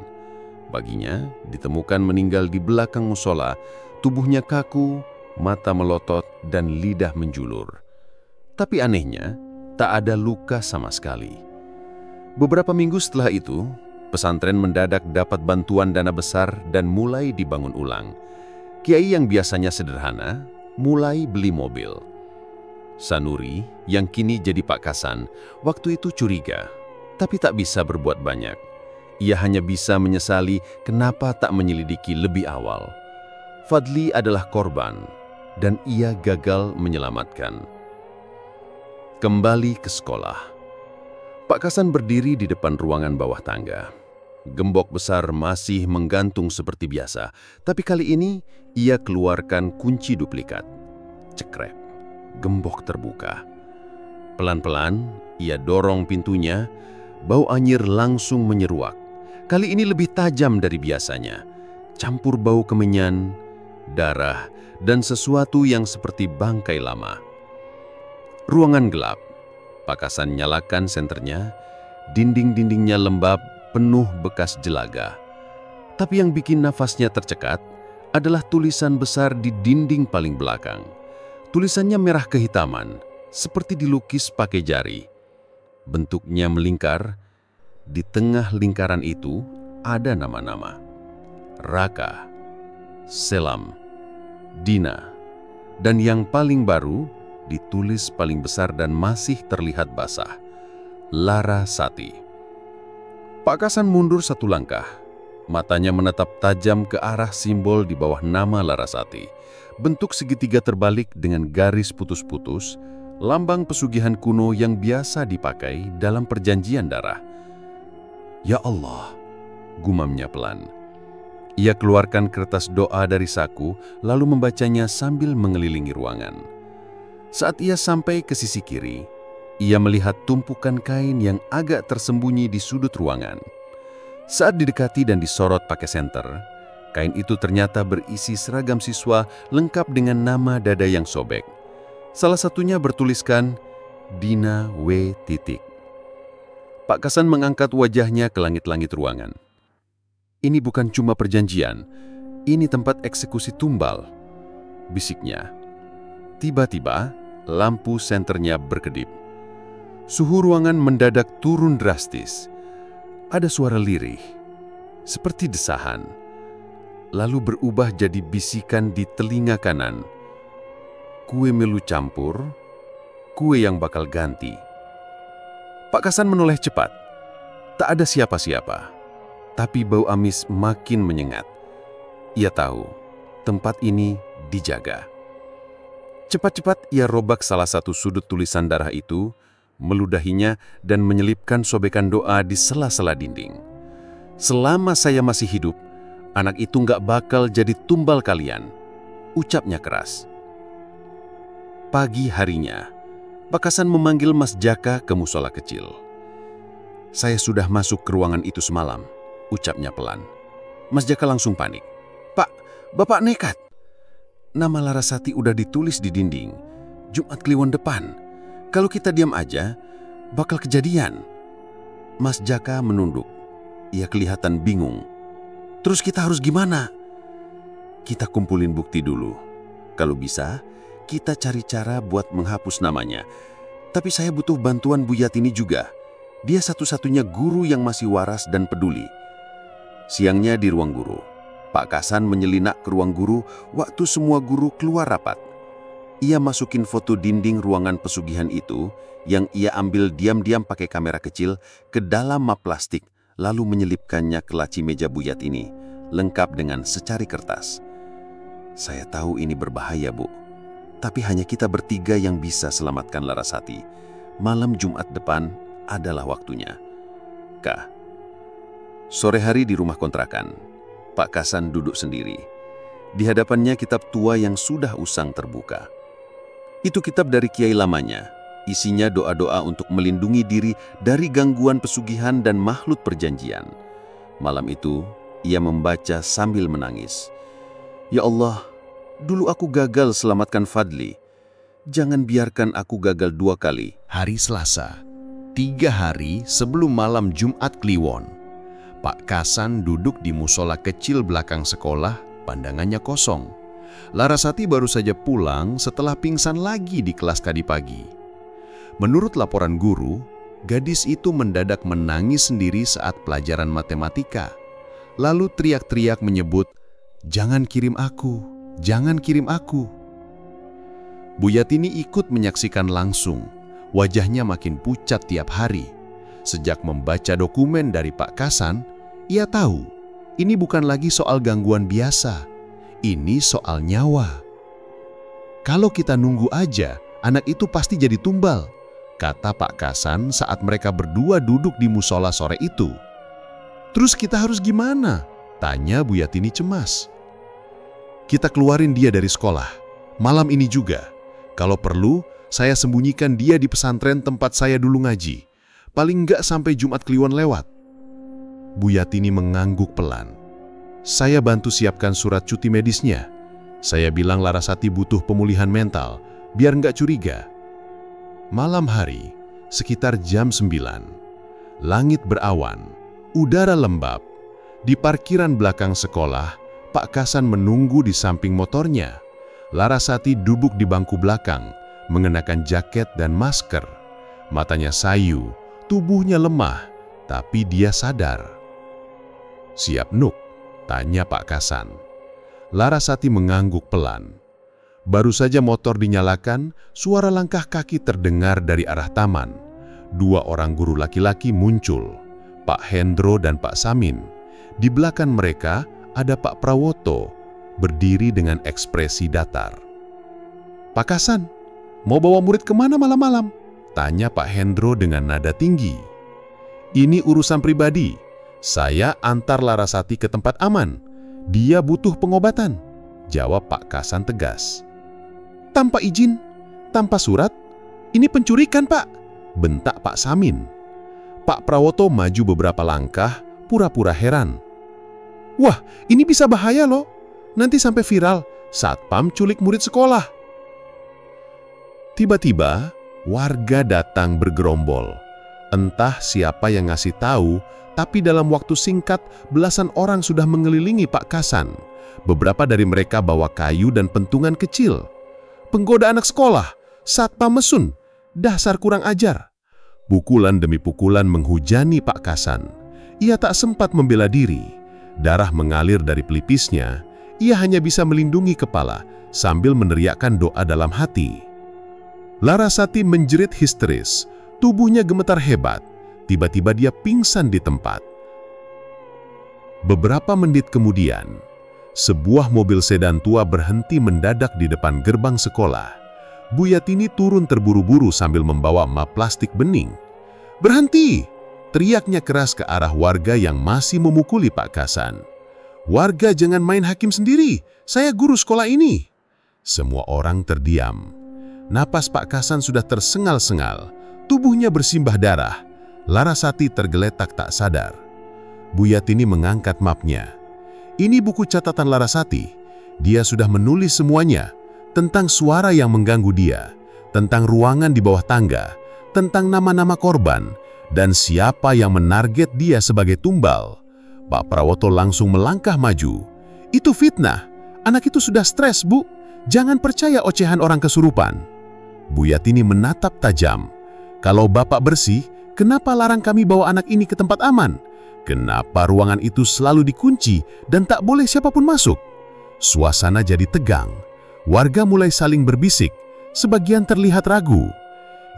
Baginya ditemukan meninggal di belakang musola, tubuhnya kaku, mata melotot, dan lidah menjulur. Tapi anehnya, tak ada luka sama sekali. Beberapa minggu setelah itu, pesantren mendadak dapat bantuan dana besar dan mulai dibangun ulang. Kiai yang biasanya sederhana, mulai beli mobil. Sanuri, yang kini jadi Pak Kasan, waktu itu curiga, tapi tak bisa berbuat banyak. Ia hanya bisa menyesali kenapa tak menyelidiki lebih awal. Fadli adalah korban, dan ia gagal menyelamatkan. Kembali ke sekolah. Pak Kasan berdiri di depan ruangan bawah tangga. Gembok besar masih menggantung seperti biasa, tapi kali ini ia keluarkan kunci duplikat. Cekrek. Gembok terbuka. Pelan-pelan, ia dorong pintunya. Bau anyir langsung menyeruak. Kali ini lebih tajam dari biasanya. Campur bau kemenyan, darah, dan sesuatu yang seperti bangkai lama. Ruangan gelap. Pak Kasan nyalakan senternya. Dinding-dindingnya lembab, penuh bekas jelaga. Tapi yang bikin nafasnya tercekat adalah tulisan besar di dinding paling belakang. Tulisannya merah kehitaman, seperti dilukis pakai jari. Bentuknya melingkar. Di tengah lingkaran itu ada nama-nama. Raka, Selam, Dina, dan yang paling baru ditulis paling besar dan masih terlihat basah. Larasati. Pak Kasan mundur satu langkah. Matanya menatap tajam ke arah simbol di bawah nama Larasati. Bentuk segitiga terbalik dengan garis putus-putus, lambang pesugihan kuno yang biasa dipakai dalam perjanjian darah. Ya Allah, gumamnya pelan. Ia keluarkan kertas doa dari saku, lalu membacanya sambil mengelilingi ruangan. Saat ia sampai ke sisi kiri, ia melihat tumpukan kain yang agak tersembunyi di sudut ruangan. Saat didekati dan disorot pakai senter, kain itu ternyata berisi seragam siswa lengkap dengan nama dada yang sobek. Salah satunya bertuliskan Dina W. Titik. Pak Kasan mengangkat wajahnya ke langit-langit ruangan. Ini bukan cuma perjanjian, ini tempat eksekusi tumbal, bisiknya. Tiba-tiba, lampu senternya berkedip. Suhu ruangan mendadak turun drastis. Ada suara lirih, seperti desahan, lalu berubah jadi bisikan di telinga kanan. Kue melu campur, kue yang bakal ganti. Pak Kasan menoleh cepat. Tak ada siapa-siapa, tapi bau amis makin menyengat. Ia tahu, tempat ini dijaga. Cepat-cepat ia robak salah satu sudut tulisan darah itu, meludahinya dan menyelipkan sobekan doa di sela-sela dinding. Selama saya masih hidup, anak itu nggak bakal jadi tumbal kalian, ucapnya keras. Pagi harinya, Pak Kasan memanggil Mas Jaka ke musola kecil. Saya sudah masuk ke ruangan itu semalam, ucapnya pelan. Mas Jaka langsung panik. Pak, Bapak nekat. Nama Larasati udah ditulis di dinding, Jumat Kliwon depan. Kalau kita diam aja, bakal kejadian. Mas Jaka menunduk. Ia kelihatan bingung. Terus kita harus gimana? Kita kumpulin bukti dulu. Kalau bisa, kita cari cara buat menghapus namanya. Tapi saya butuh bantuan Bu Yatini juga. Dia satu-satunya guru yang masih waras dan peduli. Siangnya di ruang guru, Pak Kasan menyelinap ke ruang guru waktu semua guru keluar rapat. Ia masukin foto dinding ruangan pesugihan itu yang ia ambil diam-diam pakai kamera kecil ke dalam map plastik, lalu menyelipkannya ke laci meja Bu Yatini, lengkap dengan secari kertas. Saya tahu ini berbahaya, Bu. Tapi hanya kita bertiga yang bisa selamatkan Larasati. Malam Jumat depan adalah waktunya. Kak. Sore hari di rumah kontrakan, Pak Kasan duduk sendiri. Di hadapannya kitab tua yang sudah usang terbuka. Itu kitab dari kiai lamanya. Isinya doa-doa untuk melindungi diri dari gangguan pesugihan dan makhluk perjanjian. Malam itu, ia membaca sambil menangis. Ya Allah, dulu aku gagal selamatkan Fadli. Jangan biarkan aku gagal 2 kali. Hari Selasa, 3 hari sebelum malam Jumat Kliwon, Pak Kasan duduk di musola kecil belakang sekolah, pandangannya kosong. Larasati baru saja pulang setelah pingsan lagi di kelas tadi pagi. Menurut laporan guru, gadis itu mendadak menangis sendiri saat pelajaran matematika. Lalu teriak-teriak menyebut, "Jangan kirim aku, jangan kirim aku." Bu Yatini ikut menyaksikan langsung. Wajahnya makin pucat tiap hari. Sejak membaca dokumen dari Pak Kasan, ia tahu ini bukan lagi soal gangguan biasa. Ini soal nyawa. Kalau kita nunggu aja, anak itu pasti jadi tumbal, kata Pak Kasan saat mereka berdua duduk di musola sore itu. Terus kita harus gimana? Tanya Bu Yatini cemas. Kita keluarin dia dari sekolah, malam ini juga. Kalau perlu, saya sembunyikan dia di pesantren tempat saya dulu ngaji. Paling nggak sampai Jumat Kliwon lewat. Bu Yatini mengangguk pelan. Saya bantu siapkan surat cuti medisnya. Saya bilang Larasati butuh pemulihan mental, biar nggak curiga. Malam hari, sekitar jam 9. Langit berawan, udara lembab. Di parkiran belakang sekolah, Pak Kasan menunggu di samping motornya. Larasati duduk di bangku belakang, mengenakan jaket dan masker. Matanya sayu, tubuhnya lemah, tapi dia sadar. Siap Nuk? Tanya Pak Kasan. Larasati mengangguk pelan. Baru saja motor dinyalakan, suara langkah kaki terdengar dari arah taman. 2 orang guru laki-laki muncul, Pak Hendro dan Pak Samin. Di belakang mereka ada Pak Prawoto, berdiri dengan ekspresi datar. Pak Kasan, mau bawa murid kemana malam-malam? Tanya Pak Hendro dengan nada tinggi. Ini urusan pribadi. Saya antar Larasati ke tempat aman. Dia butuh pengobatan, jawab Pak Kasan tegas. Tanpa izin, tanpa surat? Ini pencurikan, Pak, bentak Pak Samin. Pak Prawoto maju beberapa langkah, pura-pura heran. Wah, ini bisa bahaya loh. Nanti sampai viral, satpam culik murid sekolah. Tiba-tiba, warga datang bergerombol. Entah siapa yang ngasih tahu, tapi dalam waktu singkat, belasan orang sudah mengelilingi Pak Kasan. Beberapa dari mereka bawa kayu dan pentungan kecil. Penggoda anak sekolah, satpam mesun, dasar kurang ajar. Pukulan demi pukulan menghujani Pak Kasan. Ia tak sempat membela diri. Darah mengalir dari pelipisnya. Ia hanya bisa melindungi kepala sambil meneriakkan doa dalam hati. Larasati menjerit histeris. Tubuhnya gemetar hebat. Tiba-tiba dia pingsan di tempat. Beberapa menit kemudian, sebuah mobil sedan tua berhenti mendadak di depan gerbang sekolah. Bu Yatini turun terburu-buru sambil membawa map plastik bening. "Berhenti!" teriaknya keras ke arah warga yang masih memukuli Pak Kasan. "Warga jangan main hakim sendiri, saya guru sekolah ini." Semua orang terdiam. Napas Pak Kasan sudah tersengal-sengal. Tubuhnya bersimbah darah. Larasati tergeletak tak sadar. Bu Yatini mengangkat mapnya. Ini buku catatan Larasati. Dia sudah menulis semuanya. Tentang suara yang mengganggu dia. Tentang ruangan di bawah tangga. Tentang nama-nama korban. Dan siapa yang menarget dia sebagai tumbal. Pak Prawoto langsung melangkah maju. "Itu fitnah. Anak itu sudah stres, Bu. Jangan percaya ocehan orang kesurupan." Bu Yatini menatap tajam. "Kalau Bapak bersih, kenapa larang kami bawa anak ini ke tempat aman? Kenapa ruangan itu selalu dikunci dan tak boleh siapapun masuk?" Suasana jadi tegang. Warga mulai saling berbisik. Sebagian terlihat ragu.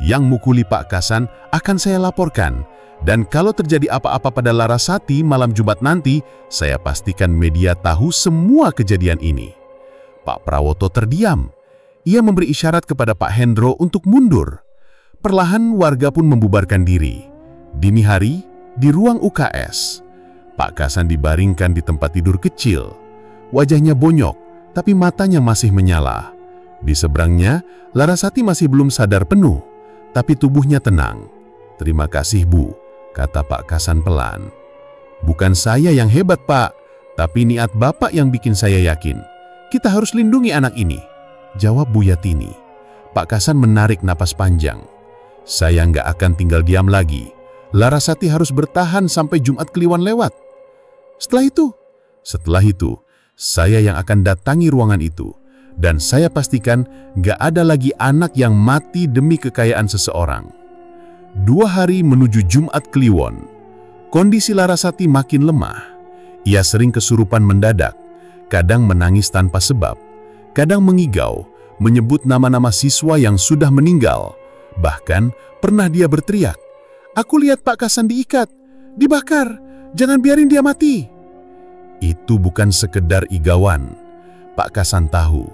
"Yang mukuli Pak Kasan akan saya laporkan. Dan kalau terjadi apa-apa pada Larasati malam Jumat nanti, saya pastikan media tahu semua kejadian ini." Pak Prawoto terdiam. Ia memberi isyarat kepada Pak Hendro untuk mundur. Perlahan warga pun membubarkan diri. Dini hari, di ruang UKS, Pak Kasan dibaringkan di tempat tidur kecil. Wajahnya bonyok, tapi matanya masih menyala. Di seberangnya, Larasati masih belum sadar penuh, tapi tubuhnya tenang. "Terima kasih, Bu," kata Pak Kasan pelan. "Bukan saya yang hebat, Pak, tapi niat Bapak yang bikin saya yakin. Kita harus lindungi anak ini," jawab Bu Yatini. Pak Kasan menarik napas panjang. "Saya nggak akan tinggal diam lagi. Larasati harus bertahan sampai Jumat Kliwon lewat. Setelah itu, saya yang akan datangi ruangan itu. Dan saya pastikan nggak ada lagi anak yang mati demi kekayaan seseorang." 2 hari menuju Jumat Kliwon, kondisi Larasati makin lemah. Ia sering kesurupan mendadak, kadang menangis tanpa sebab, kadang mengigau, menyebut nama-nama siswa yang sudah meninggal. Bahkan pernah dia berteriak, "Aku lihat Pak Kasan diikat, dibakar, jangan biarin dia mati." Itu bukan sekedar igauan. Pak Kasan tahu,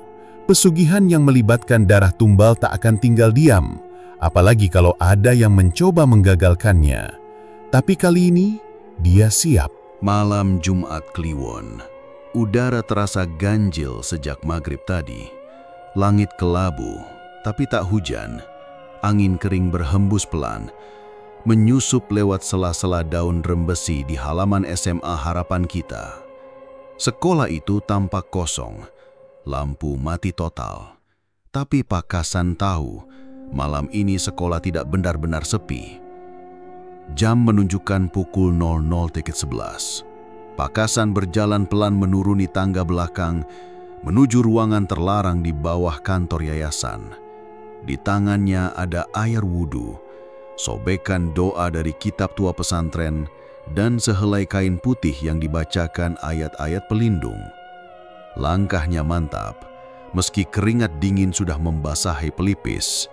pesugihan yang melibatkan darah tumbal tak akan tinggal diam, apalagi kalau ada yang mencoba menggagalkannya. Tapi kali ini, dia siap. Malam Jumat Kliwon. Udara terasa ganjil sejak maghrib tadi. Langit kelabu, tapi tak hujan. Angin kering berhembus pelan, menyusup lewat sela-sela daun rembesi di halaman SMA Harapan Kita. Sekolah itu tampak kosong, lampu mati total. Tapi Pak Kasan tahu, malam ini sekolah tidak benar-benar sepi. Jam menunjukkan pukul 00.11. Pak Kasan berjalan pelan menuruni tangga belakang, menuju ruangan terlarang di bawah kantor yayasan. Di tangannya ada air wudhu, sobekan doa dari kitab tua pesantren, dan sehelai kain putih yang dibacakan ayat-ayat pelindung. Langkahnya mantap, meski keringat dingin sudah membasahi pelipis.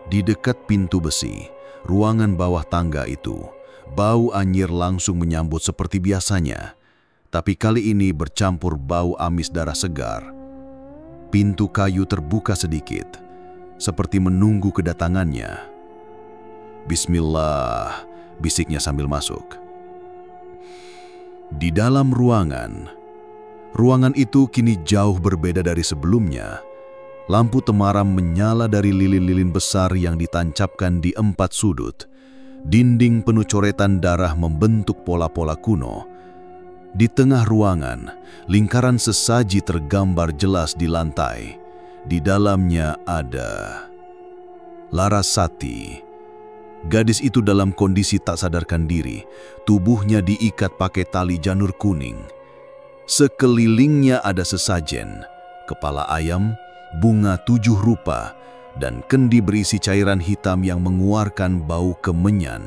Di dekat pintu besi, ruangan bawah tangga itu, bau anyir langsung menyambut seperti biasanya, tapi kali ini bercampur bau amis darah segar. Pintu kayu terbuka sedikit, seperti menunggu kedatangannya. "Bismillah," bisiknya sambil masuk. Di dalam ruangan itu kini jauh berbeda dari sebelumnya. Lampu temaram menyala dari lilin-lilin besar yang ditancapkan di 4 sudut. Dinding penuh coretan darah membentuk pola-pola kuno. Di tengah ruangan, lingkaran sesaji tergambar jelas di lantai. Di dalamnya ada Larasati. Gadis itu dalam kondisi tak sadarkan diri, tubuhnya diikat pakai tali janur kuning. Sekelilingnya ada sesajen, kepala ayam, bunga 7 rupa, dan kendi berisi cairan hitam yang mengeluarkan bau kemenyan.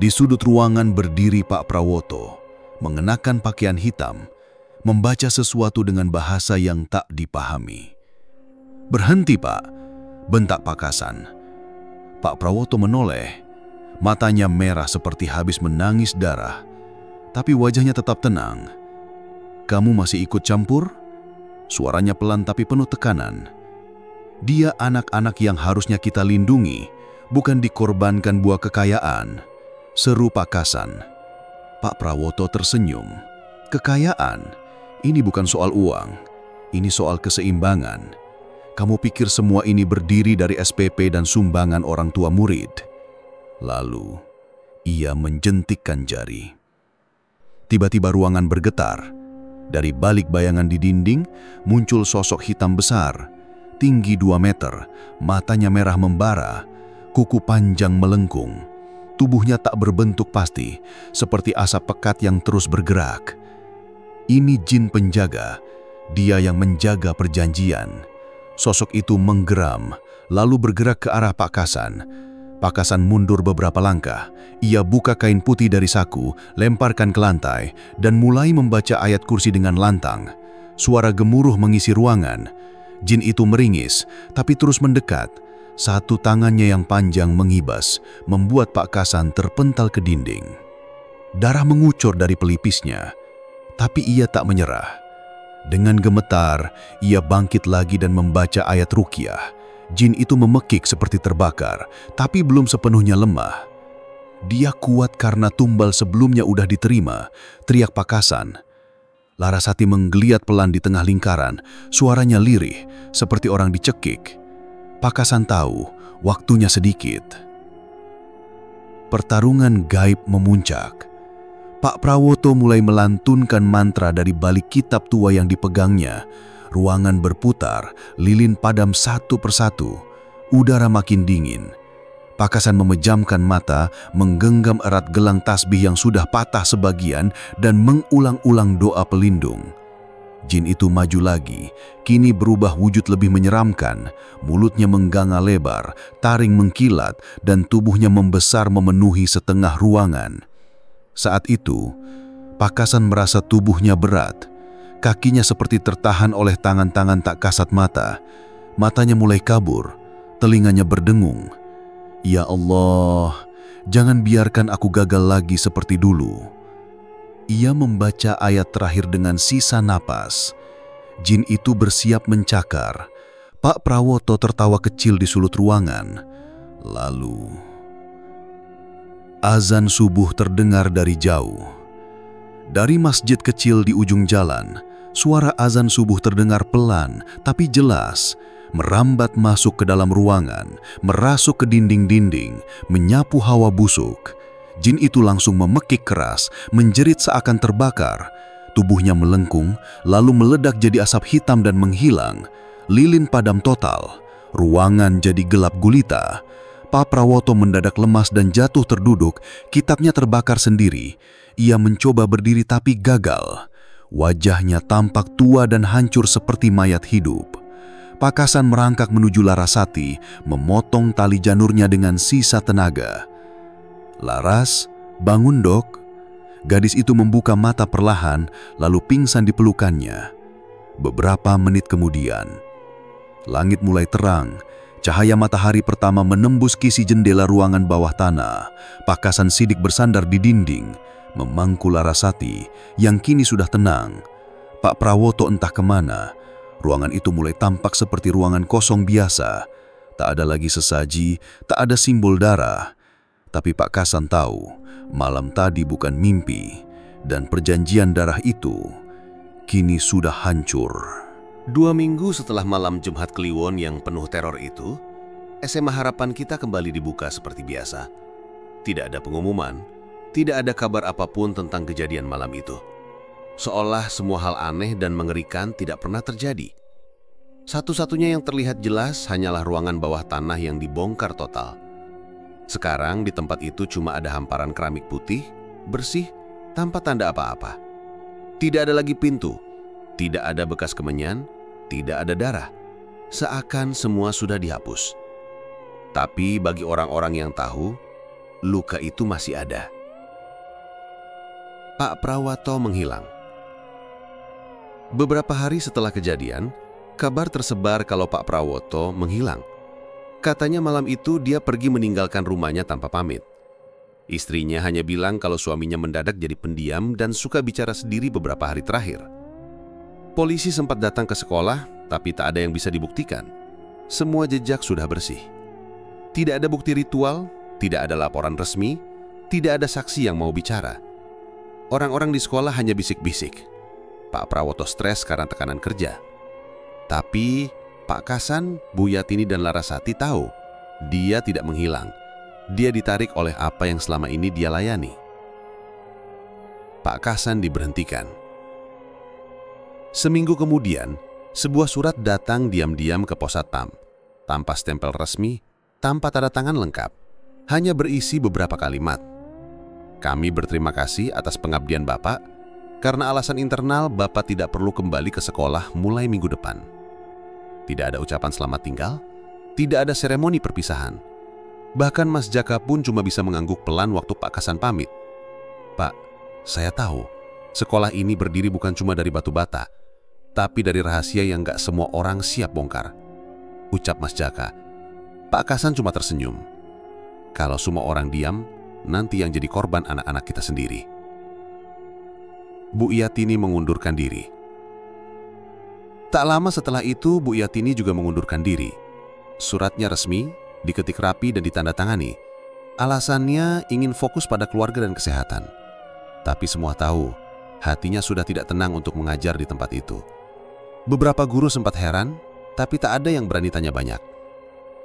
Di sudut ruangan berdiri Pak Prawoto, mengenakan pakaian hitam, membaca sesuatu dengan bahasa yang tak dipahami. "Berhenti, Pak," bentak Pak Kasan. Pak Prawoto menoleh, matanya merah seperti habis menangis darah, tapi wajahnya tetap tenang. "Kamu masih ikut campur?" Suaranya pelan tapi penuh tekanan. "Dia anak-anak yang harusnya kita lindungi, bukan dikorbankan buah kekayaan," seru Pak Kasan. Pak Prawoto tersenyum. "Kekayaan? Ini bukan soal uang, ini soal keseimbangan. Kamu pikir semua ini berdiri dari SPP dan sumbangan orang tua murid?" Lalu, ia menjentikkan jari. Tiba-tiba ruangan bergetar. Dari balik bayangan di dinding, muncul sosok hitam besar, tinggi 2 meter, matanya merah membara, kuku panjang melengkung. Tubuhnya tak berbentuk pasti, seperti asap pekat yang terus bergerak. Ini jin penjaga, dia yang menjaga perjanjian. Sosok itu menggeram, lalu bergerak ke arah Pak Kasan. Pak Kasan mundur beberapa langkah. Ia buka kain putih dari saku, lemparkan ke lantai, dan mulai membaca ayat kursi dengan lantang. Suara gemuruh mengisi ruangan. Jin itu meringis, tapi terus mendekat. Satu tangannya yang panjang mengibas, membuat Pak Kasan terpental ke dinding. Darah mengucur dari pelipisnya, tapi ia tak menyerah. Dengan gemetar, ia bangkit lagi dan membaca ayat ruqyah. Jin itu memekik seperti terbakar, tapi belum sepenuhnya lemah. "Dia kuat karena tumbal sebelumnya udah diterima," teriak Pak Kasan. Larasati menggeliat pelan di tengah lingkaran, suaranya lirih, seperti orang dicekik. Pak Kasan tahu, waktunya sedikit. Pertarungan gaib memuncak. Pak Prawoto mulai melantunkan mantra dari balik kitab tua yang dipegangnya. Ruangan berputar, lilin padam satu persatu. Udara makin dingin. Pak Kasan memejamkan mata, menggenggam erat gelang tasbih yang sudah patah sebagian, dan mengulang-ulang doa pelindung. Jin itu maju lagi, kini berubah wujud lebih menyeramkan. Mulutnya mengganga lebar, taring mengkilat, dan tubuhnya membesar memenuhi setengah ruangan. Saat itu, Pak Kasan merasa tubuhnya berat. Kakinya seperti tertahan oleh tangan-tangan tak kasat mata. Matanya mulai kabur, telinganya berdengung. "Ya Allah, jangan biarkan aku gagal lagi seperti dulu." Ia membaca ayat terakhir dengan sisa napas. Jin itu bersiap mencakar. Pak Prawoto tertawa kecil di sulut ruangan. Lalu azan subuh terdengar dari jauh. Dari masjid kecil di ujung jalan, suara azan subuh terdengar pelan tapi jelas, merambat masuk ke dalam ruangan, merasuk ke dinding-dinding, menyapu hawa busuk. Jin itu langsung memekik keras, menjerit seakan terbakar. Tubuhnya melengkung, lalu meledak jadi asap hitam dan menghilang. Lilin padam total, ruangan jadi gelap gulita. Pak Prawoto mendadak lemas dan jatuh terduduk, kitabnya terbakar sendiri. Ia mencoba berdiri tapi gagal. Wajahnya tampak tua dan hancur seperti mayat hidup. Pak Kasan merangkak menuju Larasati, memotong tali janurnya dengan sisa tenaga. "Laras, bangun dok." Gadis itu membuka mata perlahan, lalu pingsan di pelukannya. Beberapa menit kemudian, langit mulai terang. Cahaya matahari pertama menembus kisi jendela ruangan bawah tanah. Pak Kasan sidik bersandar di dinding, memangku Larasati yang kini sudah tenang. Pak Prawoto entah kemana. Ruangan itu mulai tampak seperti ruangan kosong biasa. Tak ada lagi sesaji, tak ada simbol darah. Tapi Pak Kasan tahu, malam tadi bukan mimpi, dan perjanjian darah itu kini sudah hancur. 2 minggu setelah malam Jumat Kliwon yang penuh teror itu, SMA Harapan kita kembali dibuka seperti biasa. Tidak ada pengumuman, tidak ada kabar apapun tentang kejadian malam itu. Seolah semua hal aneh dan mengerikan tidak pernah terjadi. Satu-satunya yang terlihat jelas hanyalah ruangan bawah tanah yang dibongkar total. Sekarang di tempat itu cuma ada hamparan keramik putih, bersih, tanpa tanda apa-apa. Tidak ada lagi pintu, tidak ada bekas kemenyan, tidak ada darah. Seakan semua sudah dihapus. Tapi bagi orang-orang yang tahu, luka itu masih ada. Pak Prawoto menghilang. Beberapa hari setelah kejadian, kabar tersebar kalau Pak Prawoto menghilang. Katanya malam itu dia pergi meninggalkan rumahnya tanpa pamit. Istrinya hanya bilang kalau suaminya mendadak jadi pendiam dan suka bicara sendiri beberapa hari terakhir. Polisi sempat datang ke sekolah, tapi tak ada yang bisa dibuktikan. Semua jejak sudah bersih. Tidak ada bukti ritual, tidak ada laporan resmi, tidak ada saksi yang mau bicara. Orang-orang di sekolah hanya bisik-bisik. Pak Prawoto stres karena tekanan kerja. Tapi Pak Kasan, Bu Yatini dan Larasati tahu dia tidak menghilang. Dia ditarik oleh apa yang selama ini dia layani. Pak Kasan diberhentikan. Seminggu kemudian, sebuah surat datang diam-diam ke pos satpam, tanpa stempel resmi, tanpa tanda tangan lengkap, hanya berisi beberapa kalimat. Kami berterima kasih atas pengabdian Bapak. Karena alasan internal, Bapak tidak perlu kembali ke sekolah mulai minggu depan. Tidak ada ucapan selamat tinggal, tidak ada seremoni perpisahan. Bahkan Mas Jaka pun cuma bisa mengangguk pelan waktu Pak Kasan pamit. Pak, saya tahu, sekolah ini berdiri bukan cuma dari batu bata, tapi dari rahasia yang gak semua orang siap bongkar. Ucap Mas Jaka. Pak Kasan cuma tersenyum. Kalau semua orang diam, nanti yang jadi korban anak-anak kita sendiri. Bu Yatini mengundurkan diri. Tak lama setelah itu, Bu Yatini juga mengundurkan diri. Suratnya resmi, diketik rapi dan ditandatangani. Alasannya ingin fokus pada keluarga dan kesehatan. Tapi semua tahu, hatinya sudah tidak tenang untuk mengajar di tempat itu. Beberapa guru sempat heran, tapi tak ada yang berani tanya banyak.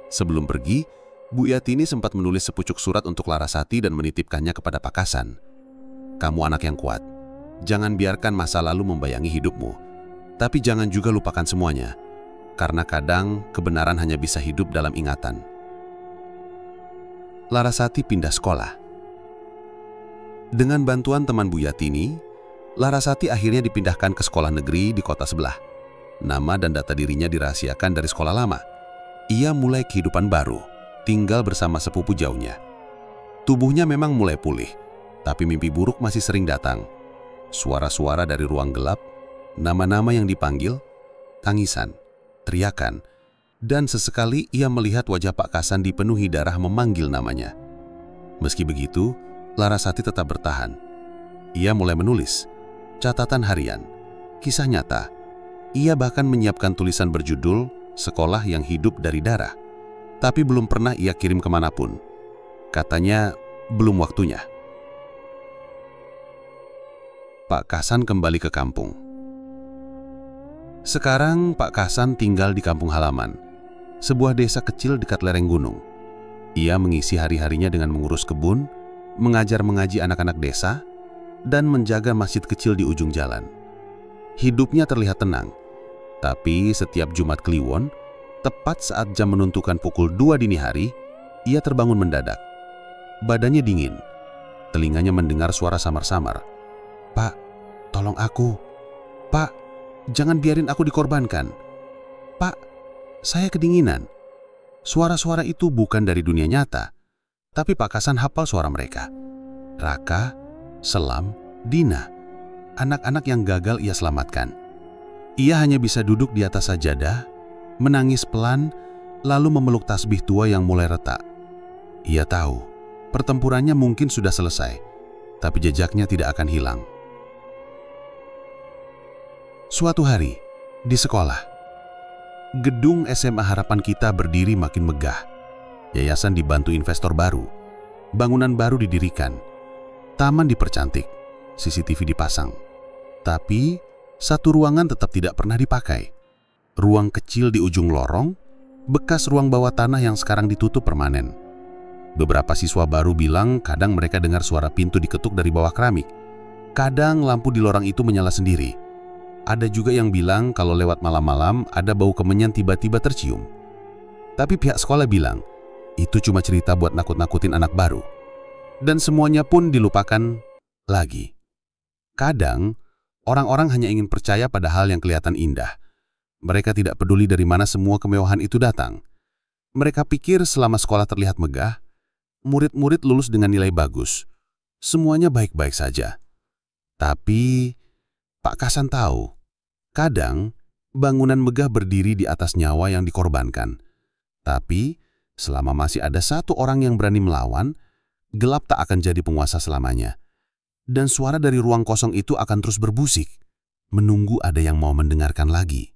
Sebelum pergi, Bu Yatini sempat menulis sepucuk surat untuk Larasati dan menitipkannya kepada Pak Kasan. Kamu anak yang kuat. Jangan biarkan masa lalu membayangi hidupmu. Tapi jangan juga lupakan semuanya. Karena kadang kebenaran hanya bisa hidup dalam ingatan. Larasati pindah sekolah. Dengan bantuan teman Bu Yatini, Larasati akhirnya dipindahkan ke sekolah negeri di kota sebelah. Nama dan data dirinya dirahasiakan dari sekolah lama. Ia mulai kehidupan baru, tinggal bersama sepupu jauhnya. Tubuhnya memang mulai pulih, tapi mimpi buruk masih sering datang. Suara-suara dari ruang gelap, nama-nama yang dipanggil, tangisan, teriakan, dan sesekali ia melihat wajah Pak Kasan dipenuhi darah memanggil namanya. Meski begitu, Larasati tetap bertahan. Ia mulai menulis catatan harian, kisah nyata. Ia bahkan menyiapkan tulisan berjudul Sekolah yang Hidup dari Darah. Tapi belum pernah ia kirim kemanapun. Katanya belum waktunya. Pak Kasan kembali ke kampung. Sekarang Pak Kasan tinggal di kampung halaman, sebuah desa kecil dekat lereng gunung. Ia mengisi hari-harinya dengan mengurus kebun, mengajar mengaji anak-anak desa, dan menjaga masjid kecil di ujung jalan. Hidupnya terlihat tenang, tapi setiap Jumat Kliwon, tepat saat jam menunjukkan pukul 2 dini hari, ia terbangun mendadak. Badannya dingin, telinganya mendengar suara samar-samar. Pak, tolong aku. Pak, jangan biarin aku dikorbankan. Pak, saya kedinginan. Suara-suara itu bukan dari dunia nyata, tapi Pak Kasan hafal suara mereka. Raka, Selam, Dina, anak-anak yang gagal ia selamatkan. Ia hanya bisa duduk di atas sajadah, menangis pelan, lalu memeluk tasbih tua yang mulai retak. Ia tahu, pertempurannya mungkin sudah selesai, tapi jejaknya tidak akan hilang. Suatu hari, di sekolah, gedung SMA Harapan Kita berdiri makin megah. Yayasan dibantu investor baru, bangunan baru didirikan, taman dipercantik, CCTV dipasang. Tapi, satu ruangan tetap tidak pernah dipakai. Ruang kecil di ujung lorong, bekas ruang bawah tanah yang sekarang ditutup permanen. Beberapa siswa baru bilang kadang mereka dengar suara pintu diketuk dari bawah keramik. Kadang lampu di lorong itu menyala sendiri. Ada juga yang bilang kalau lewat malam-malam ada bau kemenyan tiba-tiba tercium. Tapi pihak sekolah bilang, itu cuma cerita buat nakut-nakutin anak baru. Dan semuanya pun dilupakan lagi. Kadang, orang-orang hanya ingin percaya pada hal yang kelihatan indah. Mereka tidak peduli dari mana semua kemewahan itu datang. Mereka pikir selama sekolah terlihat megah, murid-murid lulus dengan nilai bagus. Semuanya baik-baik saja. Tapi, Pak Kasan tahu, kadang bangunan megah berdiri di atas nyawa yang dikorbankan. Tapi, selama masih ada satu orang yang berani melawan, gelap tak akan jadi penguasa selamanya. Dan suara dari ruang kosong itu akan terus berbusik, menunggu ada yang mau mendengarkan lagi.